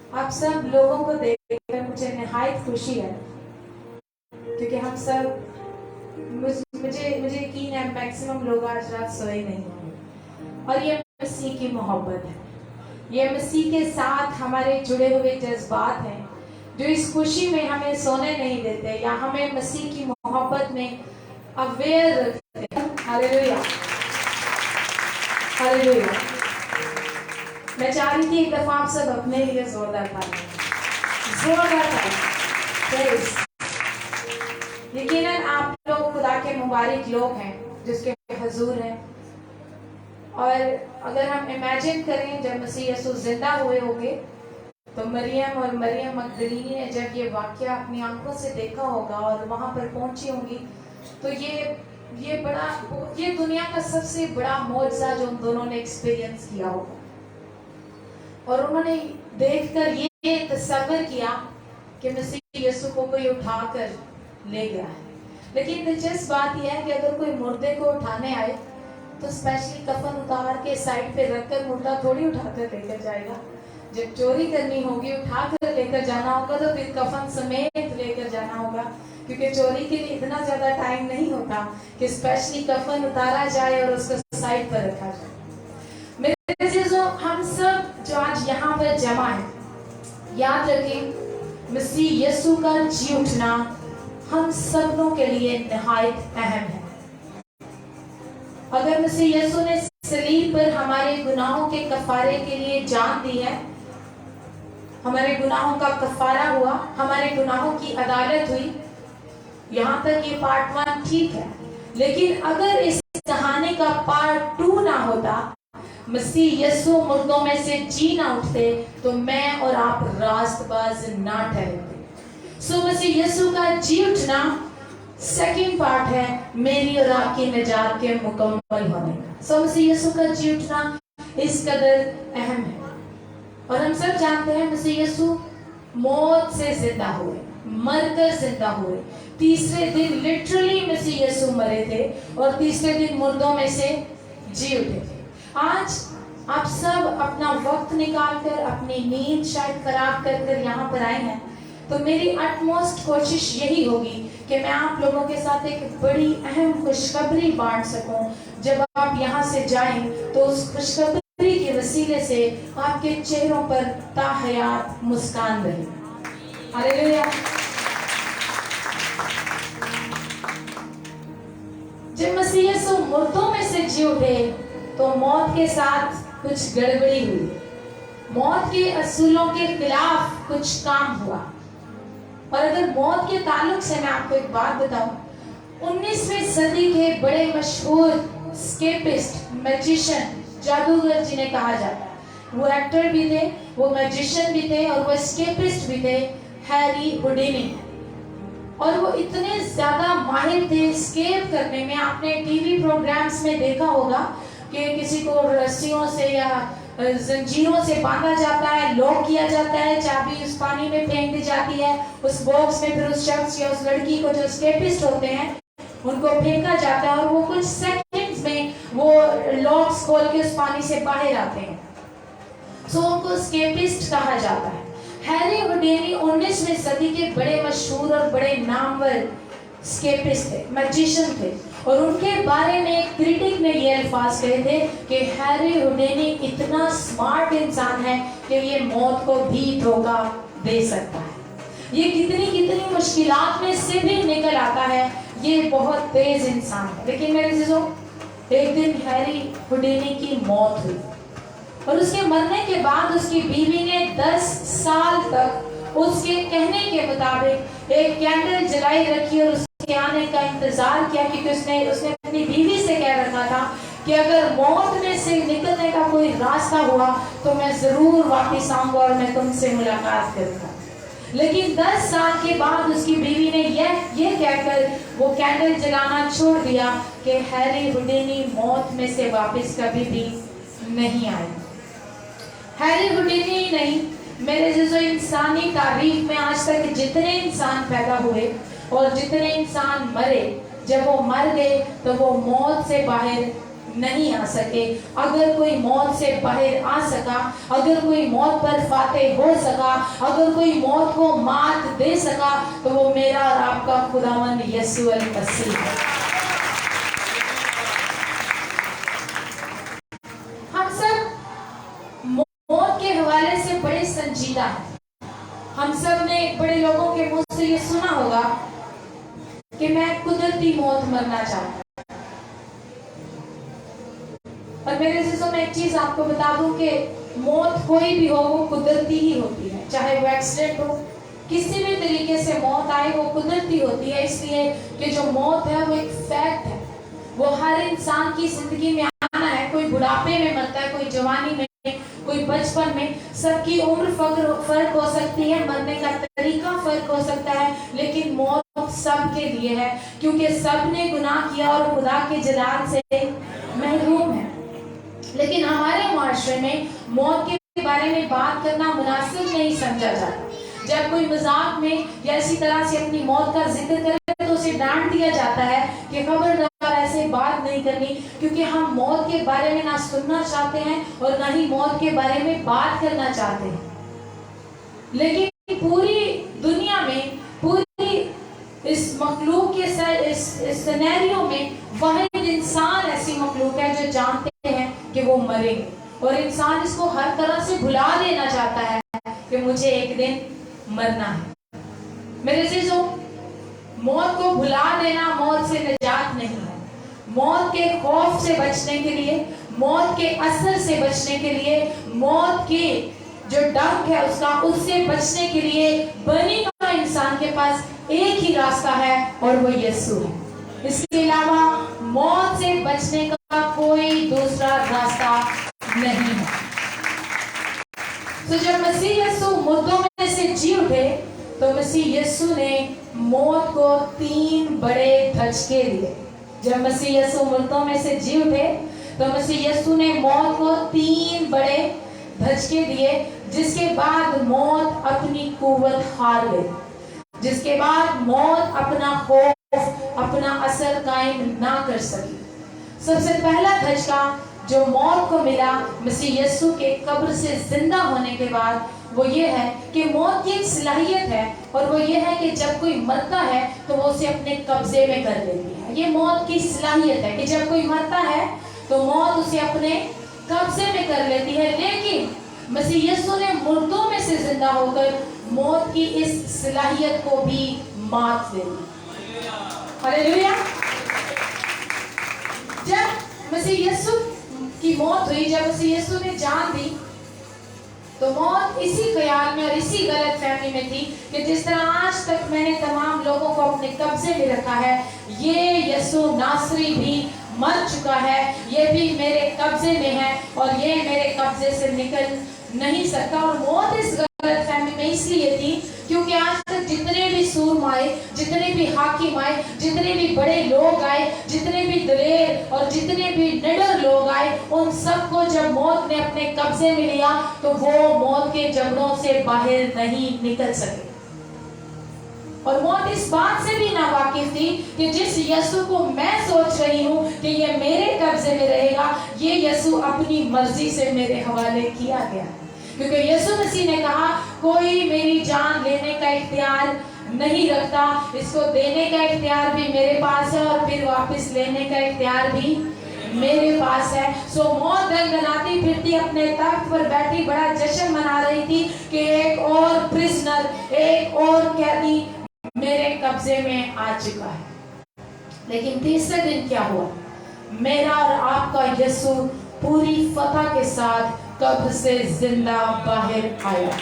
आप सब लोगों को देखकर मुझे निहायत खुशी है, क्योंकि हम सब मुझे यकीन है मैक्सिमम लोग आज रात सोए नहीं होंगे। और ये मसीह की मोहब्बत है, ये मसीह के साथ हमारे जुड़े हुए जज्बात हैं जो इस खुशी में हमें सोने नहीं देते या हमें मसीह की मोहब्बत में अवेयर रखते हैं। Hallelujah, hallelujah. मैं चाह रही थी एक दफा आप सब अपने लिए जोरदार ताली, जोरदार ताली। यकीनन आप लोग खुदा के मुबारक लोग हैं जिसके हुजूर हैं। और अगर हम इमेजिन करें जब मसीह यीशु जिंदा हुए होंगे तो मरियम और मरियम मगदलीनी ने जब ये वाकया अपनी आंखों से देखा होगा और वहां पर पहुंची होंगी, तो ये दुनिया का सबसे बड़ा मौजज़ा जो उन दोनों ने एक्सपीरियंस किया होगा। और उन्होंने देखकर ये तसव्वुर किया कि मसीह यीशु को कोई उठाकर ले गया है। लेकिन दिलचस्प बात यह है कि अगर कोई मुर्दे को उठाने आए तो स्पेशली कफन उतार के साइड पे रखकर मुर्दा थोड़ी उठाकर लेकर जाएगा। जब चोरी करनी होगी, उठाकर लेकर जाना होगा तो फिर कफन समेत लेकर जाना होगा, क्योंकि चोरी के लिए इतना ज्यादा टाइम नहीं होता कि स्पेशली कफन उतारा जाए और उसको साइड पर रखा जाए। मेरे अजीजों, हम सब जो आज यहाँ पर जमा है, याद रखें मसीह यीशु का जी उठना हम सबों के लिए निहायत अहम है। अगर मसीह यीशु ने सलीब पर हमारे गुनाहों के कफारे के लिए जान दी है, हमारे गुनाहों का कफारा हुआ, हमारे गुनाहों की अदालत हुई, यहाँ तक ये पार्ट 1 ठीक है। लेकिन अगर इस कहानी का पार्ट 2 ना होता, मसीह यीशु मुर्दों में से जी ना उठते, तो मैं और आप रास्तबाज ना ठहरते। सो मसीह यीशु का जी उठना सेकंड पार्ट है मेरी और आपकी निजात के मुकम्मल होने का। सो मसीह यीशु का जी उठना इस कदर अहम है। और हम सब जानते हैं मसीह यीशु मौत से जिंदा हुए, मरकर जिंदा हुए। तीसरे दिन लिटरली मसीह यीशु मरे थे और तीसरे दिन मुर्दों में से जी उठे थे। आज आप सब अपना वक्त निकालकर अपनी नींद शायद खराब कर कर यहाँ पर आए हैं, तो मेरी अटमोस्ट कोशिश यही होगी कि मैं आप लोगों के साथ एक बड़ी अहम खुशखबरी बांट सकूं। जब आप यहाँ से जाएं तो उस खुशखबरी के वसीले से आपके चेहरों पर ताहयात मुस्कान रहे। हालेलुया। जब मसीह यीशु मुर्दों में से जी उठे तो मौत के साथ कुछ गड़बड़ी हुई, मौत के असूलों के खिलाफ कुछ काम हुआ। और अगर मौत के ताल्लुक से मैं आपको एक बात बताऊं, 19वीं सदी के बड़े मशहूर स्केपिस्ट, मैजिशियन, जादूगर जिन्हें कहा जाता है, वो एक्टर भी थे, वो मैजिशियन भी थे और वो स्केपिस्ट भी थे, हैरी हुडिनी। और वो इतने ज्यादा माहिर थे स्केप करने में। आपने टीवी प्रोग्राम्स में देखा होगा कि किसी को रस्सियों से या जंजीरों से बांधा जाता है, लॉक किया जाता है, चाबी उस पानी में फेंक दी जाती है, उस बॉक्स में फिर उस शख्स या उस लड़की को जो स्केपिस्ट होते हैं उनको फेंका जाता है और वो कुछ सेकंड्स में वो लॉक्स खोल के उस पानी से बाहर आते हैं। सो उनको स्केपिस्ट कहा जाता है। हैरी हुडिनी 19वीं सदी के बड़े मशहूर और बड़े नामवर स्केपिस्ट थे, मैजिशियन थे। और उनके बारे में एक क्रिटिक ने ये अल्फाज कहे थे कि हैरी हुडिनी इतना स्मार्ट इंसान है कि ये मौत को भी धोखा दे सकता है, ये कितनी मुश्किलात में से भी निकल आता है, ये बहुत तेज इंसान है। लेकिन मेरे अजीजों, एक दिन हैरी हुडिनी की मौत हुई और उसके मरने के बाद उसकी बीवी ने 10 साल तक उसके कहने के मुताबिक एक कैंडल जलाई रखी और उसके आने का इंतजार किया, क्योंकि उसने अपनी बीवी से कह रखा था कि अगर मौत में से निकलने का कोई रास्ता हुआ तो मैं जरूर वापस आऊंगा और मैं तुमसे मुलाकात करूंगा। लेकिन 10 साल के बाद उसकी बीवी ने ये कहकर वो कैंडल जलाना छोड़ दिया कि हैरी हुडिनी मौत में से वापस कभी भी नहीं आए। हैरी हुडिनी नहीं, मेरे जो इंसानी तारीख में आज तक जितने इंसान पैदा हुए और जितने इंसान मरे, जब वो मर गए तो वो मौत से बाहर नहीं आ सके। अगर कोई मौत से बाहर आ सका, अगर कोई मौत पर फातेह हो सका, अगर कोई मौत को मात दे सका, तो वो मेरा और आपका खुदावंद यीशु मसीह है। हम सब मौत के हवाले से बड़े संजीदा हैं। हम सब ने बड़े लोगों के मुंह से ये सुना होगा कि मैं कुदरती मौत मरना चाहता हूं। और मेरे से मैं एक चीज आपको बता दूं कि मौत कोई भी हो वो कुदरती ही होती है, चाहे वो एक्सीडेंट हो, किसी भी तरीके से मौत आए वो कुदरती होती है। इसलिए कि जो मौत है वो एक फैक्ट है, वो हर इंसान की जिंदगी में आना है। कोई बुढ़ापे में मरता है, कोई जवानी में, कोई बचपन में। सबकी उम्र फर्क हो सकती है, मरने का तरीका फर्क हो सकता है, लेकिन मौत सबके लिए है, क्योंकि सबने गुनाह किया और खुदा के जलाल से महरूम है। लेकिन हमारे मुआशरे में मौत के बारे में बात करना मुनासिब नहीं समझा जाता। जब कोई मजाक में या इसी तरह से अपनी मौत का जिक्र करे तो उसे डांट दिया जाता है कि खबरदार ऐसे बात नहीं करनी, क्योंकि हम मौत के बारे में ना सुनना चाहते हैं और ना ही मौत के बारे में बात करना चाहते हैं। लेकिन पूरी दुनिया में, पूरी इस मखलूक के इस सिनेरियो में वाहिद इंसान ऐसी मखलूक है जो जानते हैं कि वो मरेंगे, और इंसान इसको हर तरह से भुला देना चाहता है कि मुझे एक दिन मरना है। मेरे अजीजों, मौत को भुला देना मौत से निजात नहीं है। मौत के खौफ से बचने के लिए, मौत के असर से बचने के लिए, मौत के जो डंक है उसका, उससे बचने के लिए बनी हुआ इंसान के पास एक ही रास्ता है और वो यीशु है। इसके अलावा मौत से बचने का कोई दूसरा रास्ता नहीं है। तो जब मसीह यीशु मुर्दों में से जी उठे तो मसीह यीशु ने मौत को 3 बड़े धचके दिए। जब मसीह यीशु मुर्दों में से जी उठे तो मसीह यीशु ने मौत को 3 बड़े धचके दिए, जिसके बाद मौत अपनी कुव्वत हार गई, जिसके बाद मौत अपना खौफ, अपना असर कायम ना कर सकी। सबसे पहला धचका जो मौत को मिला मसीह यीशु के कब्र से जिंदा होने के बाद, वो ये है कि मौत की एक सलाहियत है, और वो ये है कि जब कोई मरता है तो वो उसे अपने कब्जे में कर लेती है। ये मौत की सलाहियत है कि जब कोई मरता है तो मौत उसे अपने कब्जे में कर लेती है। लेकिन मसीह यीशु ने मुर्दों में से जिंदा होकर मौत की इस सलाहियत को भी मात दे दी। हालेलुया। जब मसीह यीशु की मौत हुई, जब मसीह यीशु ने जान दी, तो मौत इसी ख्याल में और इसी गलत फहमी में थी कि जिस तरह आज तक मैंने तमाम लोगों को अपने कब्जे में रखा है, ये यीशु नासरी भी मर चुका है, ये भी मेरे कब्जे में है और ये मेरे कब्जे से निकल नहीं सकता। और मौत इस गलत फहमी में इसलिए थी क्योंकि आज तक जितने भी सूरमा आए, जितने भी हाकिम आए, जितने भी बड़े लोग आए, जितने भी दलेर और जितने भी निडर लोग आए, उन सबको जब मौत ने अपने कब्जे में लिया तो वो मौत के जबड़ों से बाहर नहीं निकल सके। और मौत इस बात से भी नावाकिफ थी कि जिस यीशु को मैं सोच रही हूँ कि ये मेरे कब्जे में रहेगा, ये यीशु अपनी मर्जी से मेरे हवाले किया गया, क्योंकि यीशु मसीह ने कहा कोई मेरी जान लेने का इख्तियार नहीं रखता, इसको देने का इख्तियार भी मेरे पास है और फिर वापस लेने का इख्तियार भी मेरे पास है। सो मौत गनगनाती फिरती अपने तख्त पर बैठी बड़ा जश्न मना रही थी कि एक और प्रिजनर, एक और कैदी मेरे कब्जे में आ चुका है। लेकिन तीसरे दिन क्या हुआ? मेरा और आपका यीशु पूरी फतह के साथ कब्र से जिंदा बाहर आया।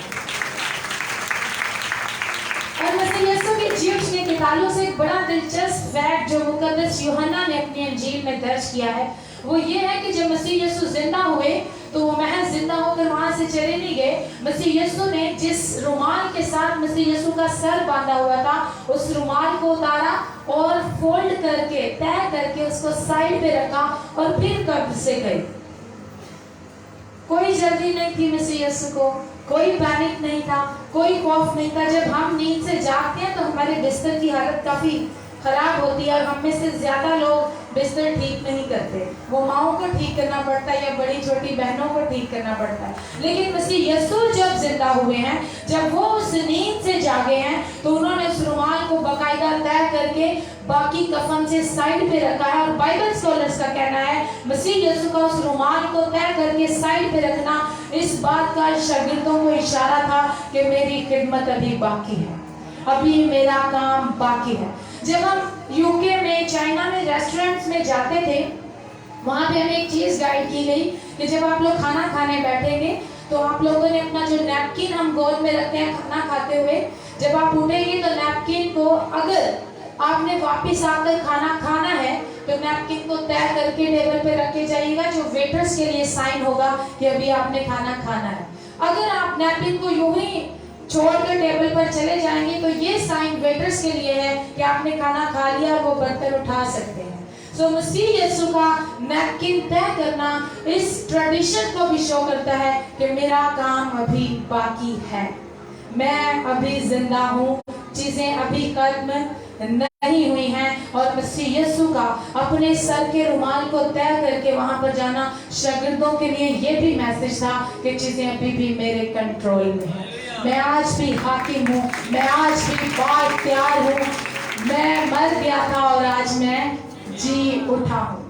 और मसीह यीशु के जी उठने के ताल्लुक से एक बड़ा दिलचस्प फैक्ट जो मुकद्दस यूहन्ना ने अपनी इंजील में दर्ज किया है, वो ये है कि जब मसीह यीशु जिंदा हुए तो वो महज जिंदा होकर वहां से चले नहीं गए। मसीह यीशु ने जिस रुमाल के साथ मसीह यीशु का सर बांधा हुआ था, उस रुमाल को उतारा और फोल्ड करके, तय करके उसको साइड पे रखा और फिर कब्र से गए। कोई जल्दी नहीं थी मसीह यीशु को, कोई पैनिक नहीं था, कोई खौफ नहीं था। जब हम नींद से जागते हैं तो हमारे बिस्तर की हालत काफी खराब होती है और हम में से ज्यादा लोग बिस्तर ठीक नहीं करते, वो माओ को ठीक करना पड़ता है या बड़ी छोटी बहनों को ठीक करना पड़ता है। लेकिन मसीह यीशु जब जिंदा हुए हैं, जब वो उस नींद से जागे हैं, तो उन्होंने उस रुमाल को बाकायदा तय करके बाकी कफन से साइड पे रखा है। और बाइबल स्कॉलर्स का कहना है मसीह यीशु का उस रुमाल को तय करके साइड पे रखना इस बात का शागिर्दों को इशारा था कि मेरी खिदमत अभी बाकी है, अभी मेरा काम बाकी है। जब हम यूके में, चाइना में रेस्टोरेंट्स में जाते थे, वहाँ पे हमें एक चीज़ गाइड की गई कि जब आप लोग खाना खाने बैठेंगे तो आप लोगों ने अपना जो नैपकिन हम गोद में रखते हैं खाना खाते हुए, जब आप उठेंगे तो नैपकिन को, अगर आपने वापस आकर खाना खाना है तो नैपकिन को तय करके टेबल पे रख के जाइएगा, जो वेटर्स के लिए साइन होगा कि अभी आपने खाना खाना है। अगर आप नैपकिन को यूं ही छोड़कर टेबल पर चले जाएंगे तो ये साइन वेटर्स के लिए है कि आपने खाना खा लिया और वो बर्तन उठा सकते हैं। सो मसीह यीशु का नैपकिन तय करना इस ट्रेडिशन को भी शो करता है कि मेरा काम अभी बाकी है, मैं अभी जिंदा हूँ, चीजें अभी खत्म नहीं हुई हैं। और मसीह यीशु का अपने सर के रुमाल को तय करके वहां पर जाना शागिर्दों के लिए ये भी मैसेज था कि चीजें अभी भी मेरे कंट्रोल में हैं, मैं आज भी हाकिम हूँ, मैं आज भी बाइख्तियार हूँ, मैं मर गया था और आज मैं जी उठा हूँ।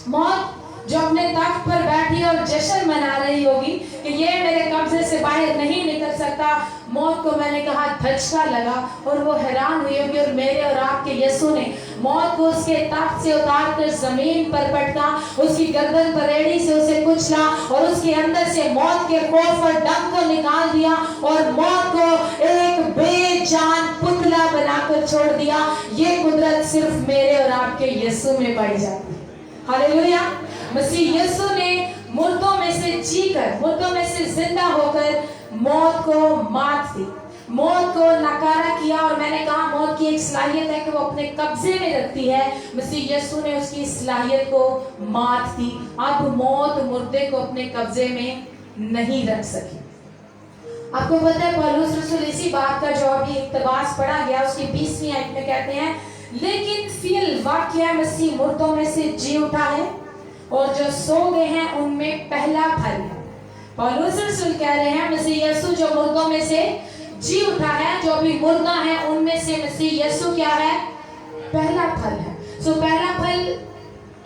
मौत जो अपने तख्त पर बैठी और जश्न मना रही होगी कि ये मेरे कब्जे से बाहर नहीं निकल सकता, मौत को मैंने कहा धचका लगा और वो हैरान हुई होगी। और मेरे और आपके यीशु ने मौत को उसके तख्त से उतार कर जमीन पर पटका, उसकी गर्दन पर एड़ी से उसे कुचला और उसके अंदर से मौत के खौफ और डर को निकाल दिया और मौत को एक बेजान पुतला बनाकर छोड़ दिया। ये कुदरत सिर्फ मेरे और आपके यीशु में पाई जाती है। हालेलुया। मसीह यीशु ने मुर्दों में से जीकर, मुर्दों में से जिंदा होकर मौत को मात दी, मौत को नकारा किया। और मैंने कहा मौत की एक सलाहियत है कि वो अपने कब्जे में रखती है, मसीह यीशु ने उसकी सलाहियत को मात दी। अब मौत मुर्दे को अपने कब्जे में नहीं रख सकी। आपको पता है पौलुस रसूल इसी बात का जो अभी इक्तबास पढ़ा गया उसकी 20वीं आयत में कहते हैं, लेकिन फिल वाक्य मसीह मुर्दों में से जी उठा है और जो सो गए हैं उनमें पहला फल है। पौलुस रसूल कह रहे हैं मसीह यीशु जो मुर्दों में से जी उठा है, जो अभी मुर्दा है उनमें से मसीह यीशु क्या है? पहला फल है। सो पहला फल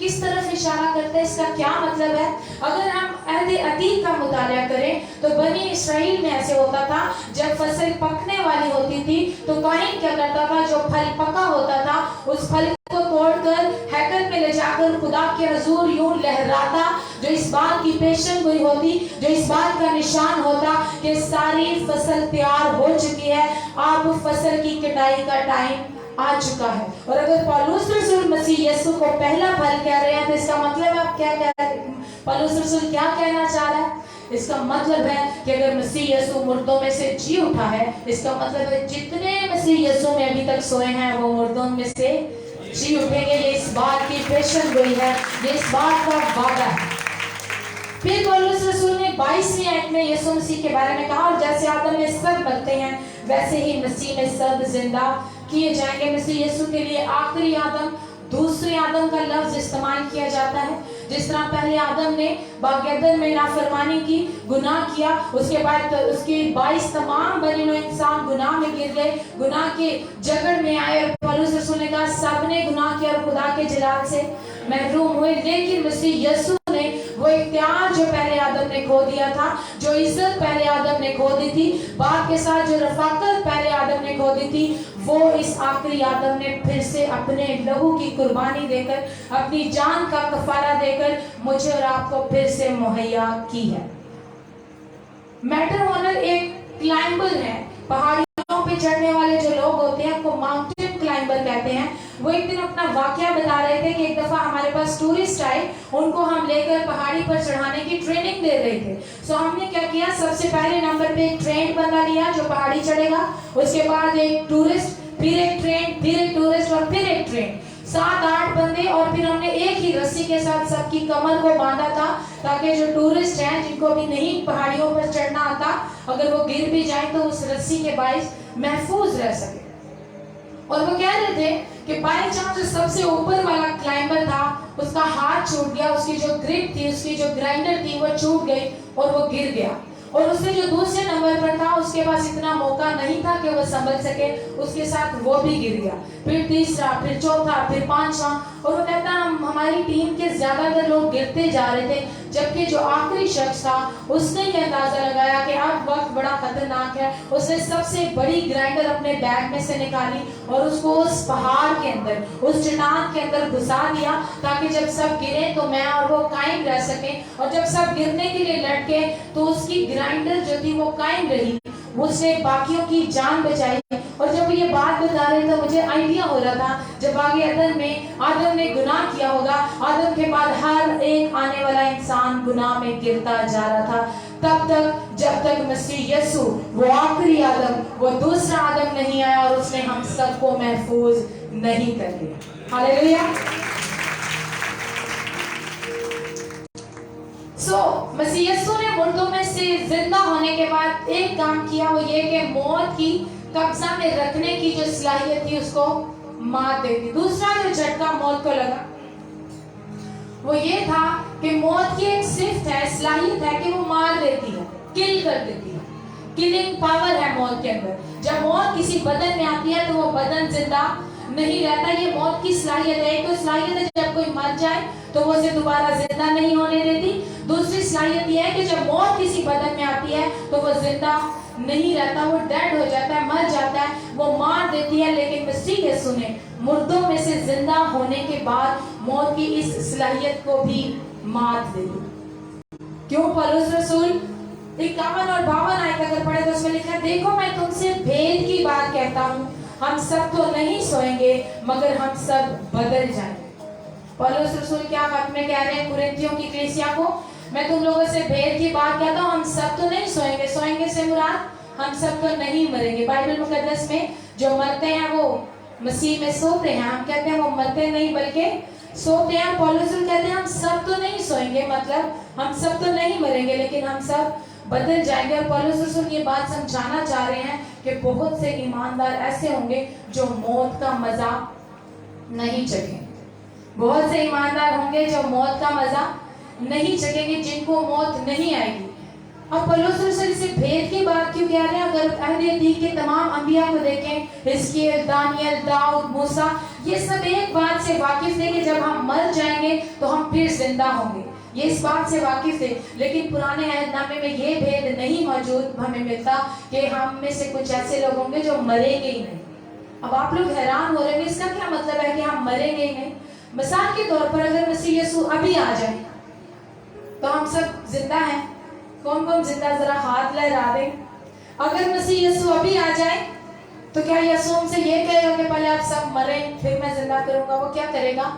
किस तरफ इशारा करता है, इसका क्या मतलब है? अगर हम अहद अतीक का मुताला करें तो बनी इसराइल में ऐसे होता था, जब फसल पकने वाली होती थी तो काहिन क्या करता था, जो फल पका होता था उस फल को तोड़कर हैकल में ले जाकर खुदा के हुजूर यूं लहराता, जो इस बात की पेशन गोई होती, जो इस बात का निशान होता कि सारी फसल तैयार हो चुकी है, अब फसल की कटाई का टाइम आ चुका है। और अगर पौलुस रसूल मसीह यीशु को पहला फल कह रहे हैं तो इसका मतलब आप क्या कह रहे हैं? पौलुस रसूल क्या कहना चाह रहा है? इसका मतलब है कि अगर मसीह यीशु मुर्दों में से जी उठा है, इसका मतलब है जितने मसीह यीशु में अभी तक सोए हैं वो मुर्दों में से जी उठेंगे। ये इस बात की पेशन गोई है, ये इस बात का वादा है। फिर पौलुस रसूल ने 22वीं आयत में यीशु मसीह के बारे में कहा, और जैसे आदम में सब मरते हैं वैसे ही मसीह में सब जिंदा किए जाएंगे। मसीह यीशु के लिए आखिरी आदम, दूसरे आदम का लफ्ज इस्तेमाल किया जाता है। जिस तरह पहले आदम ने बागेदन में नाफरमानी की, गुनाह किया, उसके बाद उसके 22 तमाम बने हुए इंसान गुनाह में गिर गए, गुनाह के जगड़ में आए और पौलुस रसूल ने कहा सबने गुनाह किया और खुदा के जलाल से महरूम हुए। लेकिन मसीह यीशु ने वो इख्तियार जो पहले आदम ने खो दिया था, जो इज्जत पहले आदम ने खो दी थी, बाप के साथ जो रफाकत पहले आदम ने खो दी थी, वो इस आखिरी आदम ने फिर से अपने लहू की कुर्बानी देकर, अपनी जान का कफारा देकर मुझे और आपको फिर से मुहैया की है। मैटरहॉनर एक क्लाइंबर है, पहाड़ियों पे चढ़ने वाले जो लोग होते हैं उनको माउंटेन क्लाइंबर कहते हैं। वो एक दिन अपना वाकया बता रहे थे कि एक दफा हमारे पास टूरिस्ट आए, उनको हम लेकर पहाड़ी पर चढ़ाने की ट्रेनिंग दे रहे थे। सो हमने क्या किया, सबसे पहले नंबर पे एक ट्रेन बंदा लिया जो पहाड़ी चढ़ेगा, उसके बाद एक टूरिस्ट, फिर एक ट्रेन, फिर एक टूरिस्ट और फिर एक ट्रेन, 7-8 बंदे। और फिर हमने एक ही रस्सी के साथ सबकी कमर को बांधा था ताकि जो टूरिस्ट हैं जिनको भी नहीं पहाड़ियों पर चढ़ना आता, अगर वो गिर भी जाए तो उस रस्सी के बाइस महफूज रह सके। और वो कह रहे थे कि बाई चांस जो सबसे ऊपर वाला क्लाइंबर था उसका हाथ छूट गया, उसकी जो ग्रिप थी, उसकी जो ग्राइंडर थी वो छूट गई और वो गिर गया। और उससे जो दूसरे नंबर पर था उसके पास इतना मौका नहीं था कि वो संभल सके, उसके साथ वो भी गिर गया। फिर तीसरा, फिर चौथा, फिर पांचवा, और वो कहता हमारी टीम के ज्यादातर लोग गिरते जा रहे थे, जबकि जो आखिरी शख्स था उसने ये अंदाजा लगाया कि अब वक्त बड़ा खतरनाक है। उसने सबसे बड़ी ग्राइंडर अपने बैग में से निकाली और उसको उस पहाड़ के अंदर, उस चट्टान के अंदर घुसा दिया, ताकि जब सब गिरे तो मैं और वो कायम रह सके। और जब सब गिरने के लिए लटके तो उसकी ग्राइंडर जो थी वो कायम रही, उसने बाकियों की जान बचाई। और जब ये बात बता रहे थे मुझे आइडिया हो रहा था, जब आगे आदम ने गुनाह किया होगा, आदम के बाद हर एक आने वाला इंसान गुनाह में गिरता जा रहा था, तब तक जब तक मसीह यीशु वो आखिरी आदम, वो दूसरा आदम नहीं आया और उसने हम सबको महफूज नहीं कर दिया। हालेलुया। मसीह यीशु ने मुर्दों में से जिंदा होने के बाद एक काम किया, वो ये कि मौत की कब्जा में रखने की जो सलाहियत थी उसको मार दे दी। दूसरा जो झटका मौत को लगा वो ये था कि मौत की एक सिफ्त है, सलाहियत है कि वो मार देती है, किल कर देती है। किलिंग पावर है मौत के अंदर। जब मौत किसी बदन में आती है तो वो बदन जिंदा नहीं रहता। ये मौत की सलाहियत है। एक सलाहियत है जब कोई मर जाए तो वो उसे दोबारा जिंदा नहीं होने देती। दूसरी सलाहियत यह है कि जब मौत किसी बदन में आती है तो वो जिंदा नहीं रहता, वो डेड हो जाता है, मर जाता है, वो मार देती है। लेकिन मसीह यीशु ने मुर्दों में से जिंदा होने के बाद मौत की इस सलाहियत को भी मात दे दी। क्यों? पौलुस रसूल 51 और 52 आयत अगर पढ़े तो उसमें लिखा है, देखो मैं तुमसे भेद की बात कहता हूँ, हम सब तो नहीं सोएंगे मगर हम सब बदल जाएंगे। पौलुस रसूल क्या खत में कह रहे हैं कुरिन्थियों की कलीसिया को? मैं तुम लोगों से भेद की बात कहता हूँ, हम सब तो नहीं सोएंगे। सोएंगे से मुराद हम सब तो नहीं मरेंगे। बाइबल मुकद्दस में जो मरते हैं वो मसीह में सोते हैं। हम कहते हैं वो मरते नहीं बल्कि सोते हैं। पौलुस रसूल कहते हैं हम सब तो नहीं सोएंगे, मतलब हम सब तो नहीं मरेंगे लेकिन हम सब बदल जाएंगे। और पौलुस रसूल ये बात समझाना चाह रहे हैं कि बहुत से ईमानदार ऐसे होंगे जो मौत का मजा नहीं चखेंगे। बहुत से ईमानदार होंगे जो मौत का मजा नहीं चखेंगे, जिनको मौत नहीं आएगी। अब पौलुस रसूल से भेद की बात क्यों कह रहे हैं? अगर अहद अतीक के तमाम अंबिया को देखें, हिजकिय्याह, दानियल, दाऊद, मूसा, ये सब एक बात से वाकिफ थे कि जब हम मर जाएंगे तो हम फिर जिंदा होंगे। ये इस बात से वाकिफ थे। लेकिन पुराने अहदनामे में ये भेद नहीं मौजूद हमें मिलता कि हम में से कुछ ऐसे लोग होंगे जो मरेंगे ही नहीं। अब आप लोग हैरान हो रहे हैं, इसका क्या मतलब है कि हम मरेंगे ही नहीं? मिसाल के तौर पर अगर मसीह यीशु अभी आ जाए तो हम सब जिंदा हैं। कौन कौन जिंदा, जरा हाथ लहरा दें। अगर मसीह यीशु अभी आ जाए तो क्या यीशु हमसे ये कहेगा कि पहले आप सब मरें फिर मैं जिंदा करूंगा? वो क्या करेगा?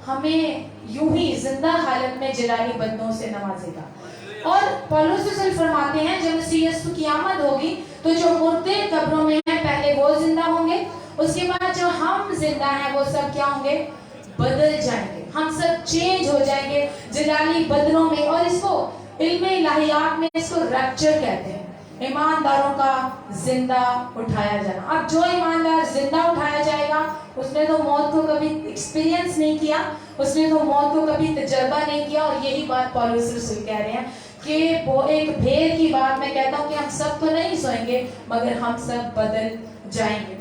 हमें यूं ही जिंदा हालत में जलाली बदनों से नवाजेगा। और पौलुस रसूल फरमाते हैं जब मसीह यीशु की आमद होगी तो जो मुर्दे कब्रों में हैं पहले वो जिंदा होंगे, उसके बाद जो हम जिंदा हैं वो सब क्या होंगे? बदल जाएंगे। हम सब चेंज हो जाएंगे जलाली बदनों में। और इसको इल्म इलाहियात में इसको रैप्चर कहते हैं, ईमानदारों का जिंदा उठाया जाना। अब जो ईमानदार जिंदा उठाया जाएगा उसने तो मौत को कभी एक्सपीरियंस नहीं किया, उसने तो मौत को कभी तजर्बा नहीं किया। और यही बात पौलुस रसूल कह रहे हैं कि वो एक भेद की बात मैं कहता हूँ कि हम सब तो नहीं सोएंगे मगर हम सब बदल जाएंगे।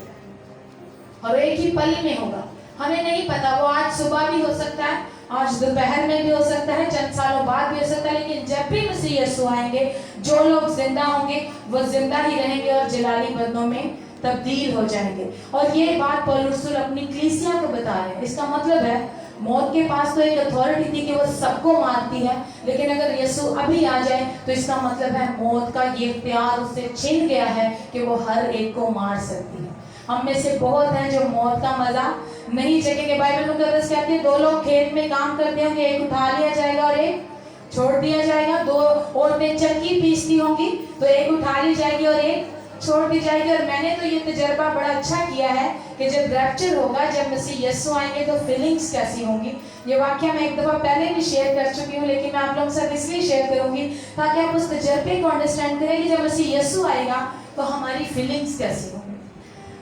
और एक ही पल में होगा, हमें नहीं पता, वो आज सुबह भी हो सकता है, आज दोपहर में भी हो सकता है, चंद सालों बाद भी हो सकता है। लेकिन जब भी मसीह यीशु आएंगे जो लोग जिंदा होंगे वो जिंदा ही रहेंगे और जलाली बदनों में तब्दील हो जाएंगे। और ये बात पौलुस रसूल अपनी कलीसिया को बता रहे हैं। इसका मतलब है मौत के पास तो एक अथॉरिटी थी कि वो सबको मारती है, लेकिन अगर यीशु अभी आ जाए तो इसका मतलब है मौत का ये इख्तियार उससे छिन गया है कि वो हर एक को मार सकती है। हम में से बहुत हैं जो मौत का मजा नहीं चखेंगे। बाइबल मुकद्दस कहती है दो लोग खेत में काम करते होंगे, एक उठा लिया जाएगा और एक छोड़ दिया जाएगा। दो औरतें चक्की पीसती होंगी तो एक उठा ली जाएगी और एक छोड़ दी जाएगी। और मैंने तो ये तजर्बा बड़ा अच्छा किया है कि जब रैप्चर होगा, जब मसीह यीशु आएंगे तो फीलिंग्स कैसी होंगी। ये वाक्य मैं एक दफा पहले भी शेयर कर चुकी हूँ, लेकिन मैं आप लोगों के साथ इसलिए शेयर करूंगी ताकि आप उस तजर्बे को अंडरस्टैंड करें कि जब मसीह यीशु आएगा तो हमारी फीलिंग्स कैसी होंगी।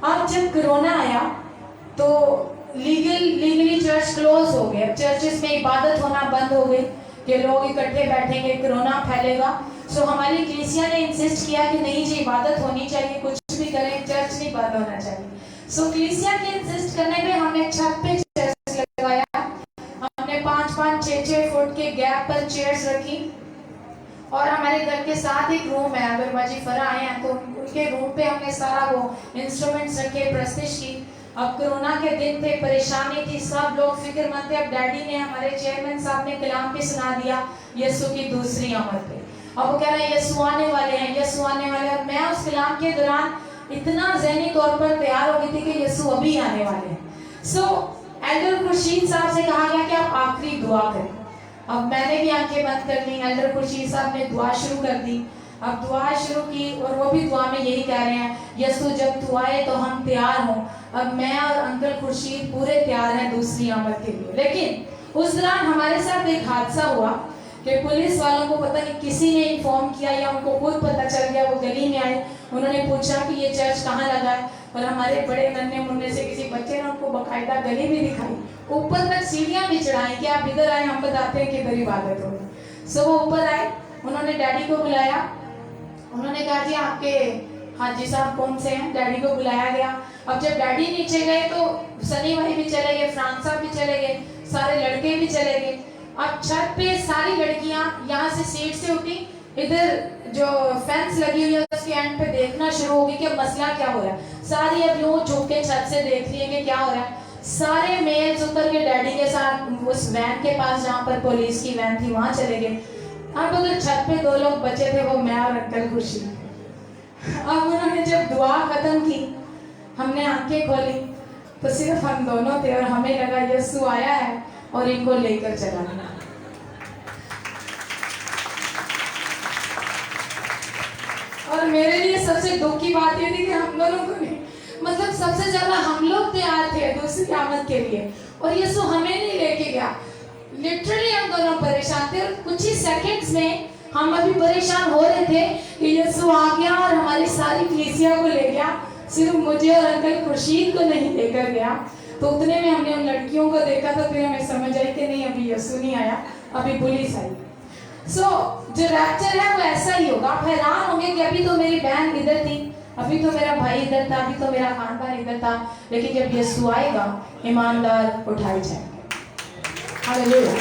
अब जब कोरोना आया तो लीगली चर्च क्लोज हो गए, चर्चेस में इबादत होना बंद हो गई कि लोग इकट्ठे बैठेंगे, कोरोना फैलेगा। सो हमारी कलीसिया ने इंसिस्ट किया कि नहीं जी, इबादत होनी चाहिए, कुछ भी करें, चर्च नहीं बंद होना चाहिए। सो कलीसिया के इंसिस्ट करने पे हमने छत पे चर्च लगाया, हमने 5-5, 6-6 फुट के गैप पर चेयर्स रखी, और हमारे घर के साथ एक रूम है, अगर माजी फरा आए हैं तो उनके रूम पे हमने सारा वो इंस्ट्रूमेंट्स रखे, प्रस्तिश की। अब कोरोना के दिन थे, परेशानी थी, सब लोग फिक्रमंद थे। अब डैडी ने, हमारे चेयरमैन साहब ने कलाम भी सुना दिया यीशु की दूसरी आमद पे। अब वो कह रहे हैं यीशु आने वाले हैं, यीशु आने वाले हैं। और मैं उस कलाम के दौरान इतना ज़हनी तौर पर तैयार हो गई थी कि यीशु अभी आने वाले हैं। सो एल्डर खुर्शीद साहब से कहा गया कि आप आखिरी दुआ करें। अब मैंने भी आंखें बंद कर ली, एल्डर खुर्शीद साहब ने दुआ शुरू कर दी। अब दुआ शुरू की, और वो भी दुआ में यही कह रहे हैं, यीशु जब तू आए तो हम तैयार हों। अब मैं और अंकल खुर्शीद पूरे तैयार हैं दूसरी आमद के लिए। लेकिन उस दौरान हमारे साथ एक हादसा हुआ कि पुलिस वालों को पता नहीं किसी ने इन्फॉर्म किया या उनको खुद पता चल गया। वो गली में आए, उन्होंने पूछा कि ये चर्च कहाँ लगा है, और हमारे बड़े नन्हे मुन्ने से किसी बच्चे ने उनको बकायदा गली भी दिखाई, ऊपर तक सीढ़ियाँ भी चढ़ाई कि आप इधर आए, हम बताते हैं कि इधर इबादत होगी। सो वो ऊपर आए, उन्होंने डैडी को बुलाया, उन्होंने कहा जी आपके हाजी साहब कौन से हैं। डैडी को बुलाया गया। अब जब डैडी नीचे गए तो सनी भाई भी चले गए, फ्रांस साहब भी चले गए, सारे लड़के भी चले गए। अब छत पे सारी लड़कियां यहाँ से सीट से उठी, इधर जो फेंस लगी हुई है उसके एंड पे देखना शुरू होगी कि मसला क्या हो रहा है। सारी अब यूं झुक के छत से देख रही है कि क्या हो रहा है। सारे मेल्स उतर के डैडी के साथ उस वैन के पास, जहाँ पर पुलिस की वैन थी, वहां चले गए। अब अगर छत पे 2 लोग बचे थे, वो मैं और अंकल खुर्शीद। अब उन्होंने जब दुआ खत्म की, हमने आंखें खोली तो सिर्फ हम दोनों थे, और हमें लगा यीशु आया है और इनको लेकर चला गया। और मेरे लिए सबसे दुख की बात ये थी कि हम दोनों को नहीं, मतलब सबसे ज्यादा हम लोग तैयार थे दूसरी आमद के लिए, और यीशु हमें नहीं लेके गया। लिटरली हम दोनों परेशान थे, और कुछ ही सेकंड्स में हम अभी परेशान हो रहे थे कि यीशु आ गया और हमारी सारी कलीसिया को ले गया, सिर्फ मुझे और अंकल खुर्शीद को नहीं लेकर गया। तो उतने में हमने उन लड़कियों को देखा, तो फिर हमें समझ आई कि नहीं, अभी यीशु नहीं आया, अभी पुलिस आई। सो जो रैप्चर है वो ऐसा ही होगा। आप हैरान होंगे कि अभी तो मेरी बहन इधर थी, अभी तो मेरा भाई इधर था, अभी तो मेरा खानदान इधर था, लेकिन जब यीशु आएगा ईमानदार उठाए जाएंगे। हालेलुया।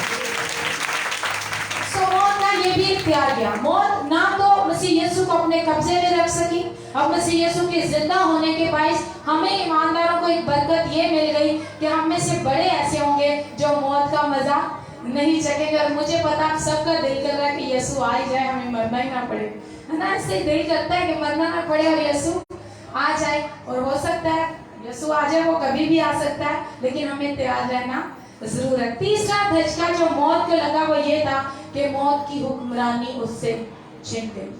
सो मौत का ये भी इख्तियार किया। मौत ना तो मसीह यीशु को अपने कब्जे में रख सकी, अब मसीह यीशु के जिंदा होने के बाइस हमें ईमानदारों को एक बरकत ये मिल गई कि हम में से बड़े ऐसे होंगे जो मौत का मजा नहीं चखेंगे। और मुझे पता आप सबका दिल कर रहा है कि यीशु आ ही जाए, हमें मरना ही ना पड़े, है ना। इससे दिल करता है कि मरना ना पड़े और यीशु आ जाए। और हो सकता है यीशु आ जाए, वो कभी भी आ सकता है, लेकिन हमें तैयार रहना जरूर है। तीसरा धचका जो मौत को लगा वो ये था कि मौत की हुक्मरानी उससे छिन गई।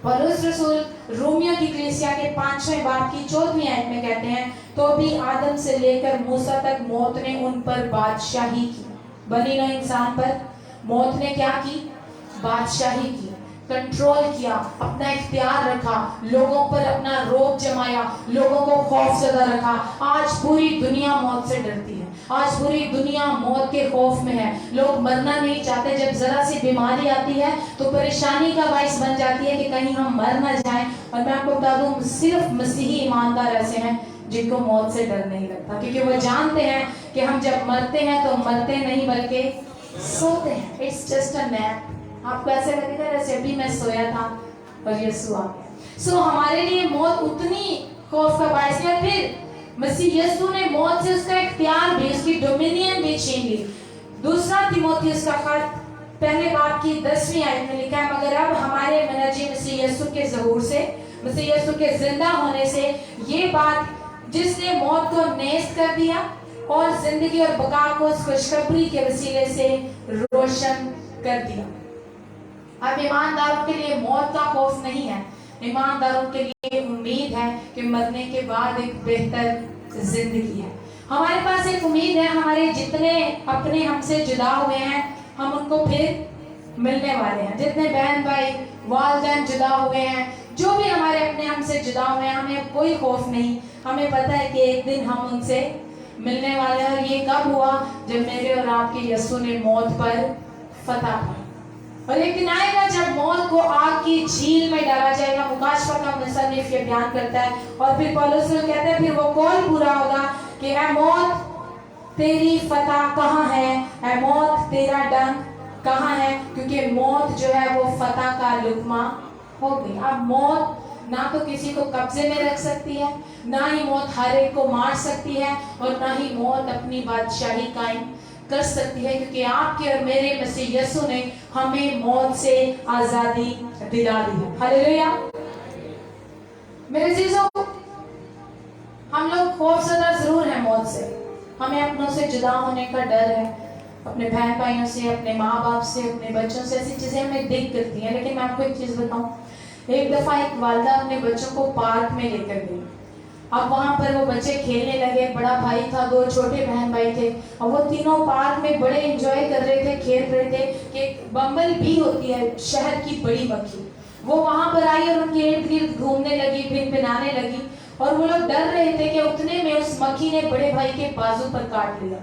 पौलुस रसूल रोमियो की कलीसिया के 5वें बाब की 14वीं आयत में कहते हैं, तो भी आदम से लेकर मूसा तक मौत ने उन पर बादशाही की। बनी नौ इंसान पर मौत ने क्या की? बादशाही की, कंट्रोल किया, अपना इख्तियार रखा, लोगों पर अपना रोब जमाया, लोगों को खौफजदा रखा। आज पूरी दुनिया मौत से डरती है, आज पूरी दुनिया मौत के खौफ में है। लोग मरना नहीं चाहते, जब जरा सी बीमारी आती है तो परेशानी का बाइस बन जाती है कि कहीं हम मर ना जाएं। और मैं आपको बता दूं, सिर्फ मसीही ईमानदार ऐसे हैं जिनको मौत से डर नहीं लगता, क्योंकि वो जानते हैं कि हम जब मरते हैं तो मरते नहीं बल्कि सोते हैं। It's just a nap. आपको ऐसे लगेगा जैसे अभी मैं सोया था और यीशु आ गया। सो हमारे लिए मौत उतनी खौफ का बाइस है। फिर मसीह यीशु ने मौत से उसका इख्तियार भी, उसकी डोमिनियन भी छीन ली। दूसरा तीमुथियुस का खत पहले बाब की 10वीं आयत में लिखा है, मगर अब हमारे मनजी मसीह यीशु के ज़हूर से, मसीह यीशु के जिंदा होने से, ये बात जिसने मौत को नेस्त कर दिया और जिंदगी और बका को उस खुशखबरी के वसीले से रोशन कर दिया। अब ईमानदारों के लिए मौत का खौफ नहीं है, ईमानदारों के लिए उम्मीद है कि मरने के बाद एक बेहतर जिंदगी है। हमारे पास एक उम्मीद है, हमारे जितने अपने हमसे जुदा हुए हैं हम उनको फिर मिलने वाले हैं। जितने बहन भाई वालिदैन जुदा हुए हैं, जो भी हमारे अपने हमसे जुदा हुए हैं, हमें कोई खौफ नहीं। हमें पता है कि एक दिन हम उनसे मिलने वाला है। ये कब हुआ? जब मेरे और आपके यीशु ने मौत पर फतह पाई। और एक दिन आएगा जब मौत को आग की झील में डाला जाएगा। मुकाशवा का मुसन्निफ ये बयान करता है। और फिर पौलुस कहते हैं फिर वो कौल पूरा होगा कि ऐ मौत तेरी फतह कहाँ है, ऐ मौत तेरा डंक कहाँ है, क्योंकि मौत जो है वो फतह का लुकमा हो गई। अब मौत ना तो किसी को कब्जे में रख सकती है, ना ही मौत हर एक को मार सकती है, और ना ही मौत अपनी बादशाही कायम कर सकती है, क्योंकि आपके और मेरे मसीह यीशु ने हमें मौत से आजादी दिला दी है। हालेलुया। मेरे जीजों, हम लोग खौफजदा जरूर हैं मौत से। हमें अपनों से जुदा होने का डर है, अपने बहन भाइयों से, अपने माँ बाप से, अपने बच्चों से, ऐसी चीजें हमें दिख करती हैं। लेकिन मैं आपको एक चीज बताऊं, एक दफा एक वालदा अपने बच्चों को पार्क में लेकर गई। अब वहां पर वो बच्चे खेलने लगे। बड़ा भाई था, दो छोटे बहन भाई थे, और वो तीनों पार्क में बड़े एंजॉय कर रहे थे, खेल रहे थे कि बम्बल बी होती है, शहर की बड़ी मक्खी, वो वहां पर आई और उनके इर्द गिर्द घूमने लगी, भिनभिनाने लगी। और वो लोग डर रहे थे कि उतने में उस मक्खी ने बड़े भाई के बाजू पर काट लिया।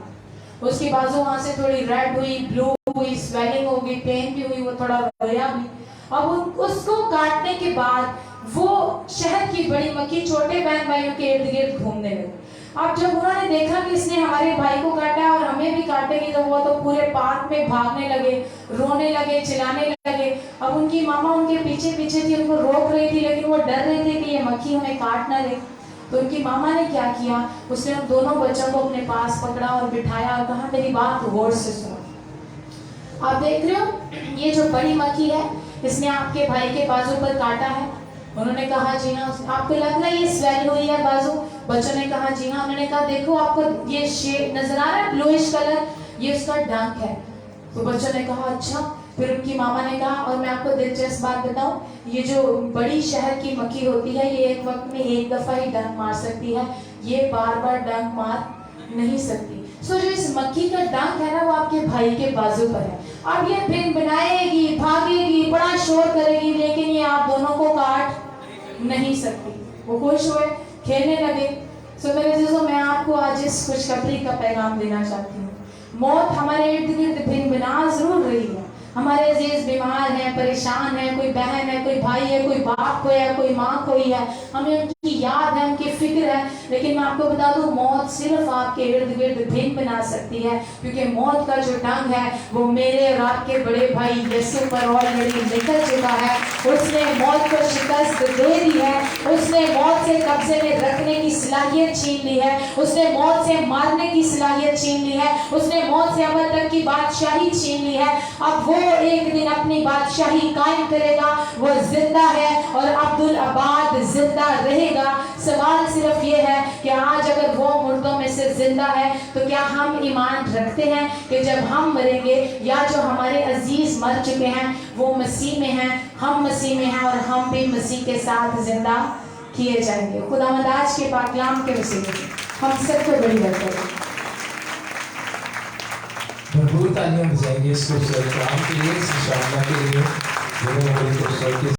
उसकी बाजू वहां से थोड़ी रेड हुई, ब्लू हुई, स्वेलिंग हो गई, पेन भी हुई, वो थोड़ा रोया भी। अब उसको काटने के बाद वो शहर की बड़ी मक्खी छोटे बहन भाइयों के इर्द गिर्द घूमने लगी। अब जब उन्होंने देखा कि इसने हमारे भाई को काटा है और हमें भी काटेगी, तो वो तो पूरे पार्क में भागने लगे, रोने लगे, चिल्लाने लगे। अब उनकी मामा उनके पीछे पीछे थी, उनको रोक रही थी, लेकिन वो डर रहे थे कि ये मक्खी हमें काट ना दे। तो उनकी मामा ने क्या किया, उसने उन दोनों बच्चों को अपने पास पकड़ा और बिठाया और कहा मेरी बात गौर से सुनो। आप देख रहे हो ये जो बड़ी मक्खी है, इसने आपके भाई के बाजू पर काटा है। उन्होंने कहा जी हाँ। आपको लग रहा है ये स्वेल हुई है बाजू? बच्चों ने कहा जी हाँ। उन्होंने कहा देखो आपको ये शेड नजर आ रहा है, ब्लूइश कलर, ये उसका डंक है। तो बच्चों ने कहा अच्छा। फिर उनकी मामा ने कहा और मैं आपको दिलचस्प बात बताऊं, ये जो बड़ी शहर की मक्खी होती है, ये एक वक्त में एक दफा ही डंक मार सकती है, ये बार बार डंक मार नहीं सकती। सो जो इस मक्खी का डंक है ना, वो आपके भाई के बाजू पर है। अब ये भिनभिनाएगी, भागेगी, बड़ा शोर करेगी, लेकिन ये आप दोनों को काट नहीं सकती। वो खुश हुए, खेलने लगे। सो मेरे जीजों, मैं आपको आज इस खुशखबरी का पैगाम देना चाहती हूँ। मौत हमारे इर्द गिर्द भिनभिना जरूर रही है। हमारे अजीज बीमार हैं, परेशान हैं, कोई बहन है, कोई भाई है, कोई बाप कोई है, कोई माँ कोई है, हमें उनकी याद है, उनकी फिक्र है। लेकिन मैं आपको बता दूं, मौत सिर्फ आपके इर्द गिर्द भिन बना सकती है, क्योंकि मौत का जो डंक है वो मेरे और आपके बड़े भाई यीशु पर ऑलरेडी निकल चुका है। उसने मौत को शिकस्त दे दी है, उसने मौत से कब्जे में रखने की सलाहियत छीन ली है, उसने मौत से मारने की सलाहियत छीन ली है, उसने मौत से अबद तक की बादशाही छीन ली है। अब वो एक दिन अपनी बादशाही कायम करेगा। वो जिंदा है और अब्दुल आबाद जिंदा रहेगा। सवाल सिर्फ ये है कि आज अगर वो मुर्दों में से जिंदा है, तो क्या हम ईमान रखते हैं कि जब हम मरेंगे या जो हमारे अजीज मर चुके हैं वो मसीह में हैं, हम मसीह में हैं, और हम भी मसीह के साथ जिंदा किए जाएंगे। खुदावंद आज के पाकलाम के वसीले से हम सबको बड़ी बरकत दें। भरपूर तालियां बजाएंगे इस खूबसूरत काम के लिए, इस इंशाअल्लाह के लिए।